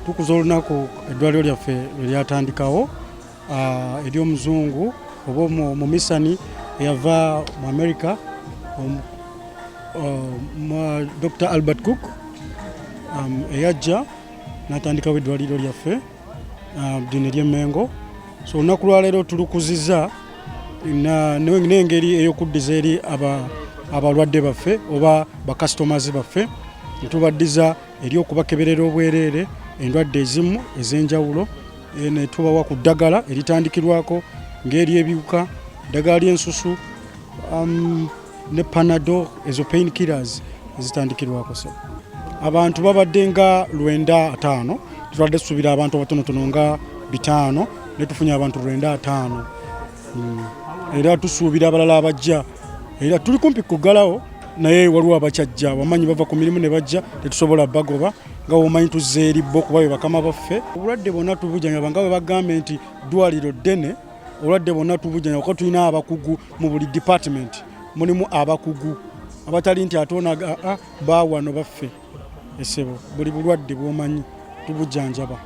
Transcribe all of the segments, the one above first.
tukuza olunaku eddwaliro lyaffe lyatandikawo ery'omuzungu oba mumisani eyava mu America Dr. Albert Cook eyajja n'atandikawo eddwaliro lyaffe ddino ery'Emmengo. So olunaku lwaleero tulukuziza n'engeri ey'okuddiza eri abalwadde baffe oba bakasitomazi baffe, netubaddiza eri okubakeberera obwereere endwadde ezimu ez'enjawulo, ne tubawa ku ddagala eritandikirwako ng'eri ebiwuka, eddagala ly'ensusu ne Panadol, ezo pain killers ezitandikirwako. So abantu babadde nga 95, tutwadde tusuubira abantu abatonotono nga 5, ne tufunye abantu 95. Era tusuubira abalala abajja, era tuli kumpi kuggalawo naye waliwo abakyajja, wamanyi bava ku mirimu ne bajja tetusobola bagoba nga womanyi tuzze eri bo kuba be bakama baffe. Obulwadde bwonna tubujjanjaba nga bwe bagambe nti ddwaliro ddene, obulwadde bwonna tubujjanjaba kuba tulina abakugu mu buli department, mulimu abakugu abatali nti ate ono baawano baffe esebo, buli bulwadde bwomanyi tubujjanjaba.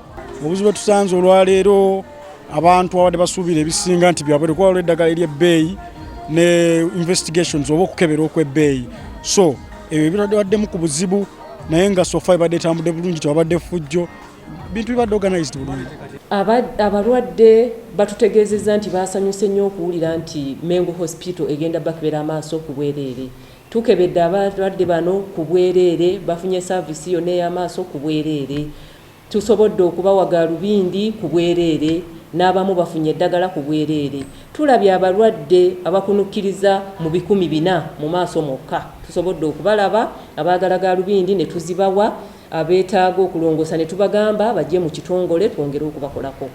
Obuzibu bwe tusanze olwaleero abantu abadde basuubira ebisinga nti byabwe kuba eddagala ery'ebbeeyi ne investigations oba okukebera okw'ebbeeyi. So ebyo biraddemu ku buzibu, naye nga sofa ebadde etambudde bulungi, tewabadde ffujjo, bintu bibadde organized bulungi. Abalwadde batutegeezezza nti baasanyuse nnyo okuwulira nti Mengo Hospital egenda bakebera amaaso ku bwereere. Tukebedde abalwadde bano ku bwereere, bafunye saavisi yonna ey'amaaso ku bwereere. Tusobodde okubawa gaalubindi ku bwereere, n'abamu bafunye eddagala ku bwereere. Tulabye abalwadde abakunukkiriza mu 400 mu maaso mokka. Tusobodde okubalaba abaagala gaalubindi ne tuzibawa, abeetaaga okulongoosa ne tubagamba bajje mu kitongole twongere okubakolako.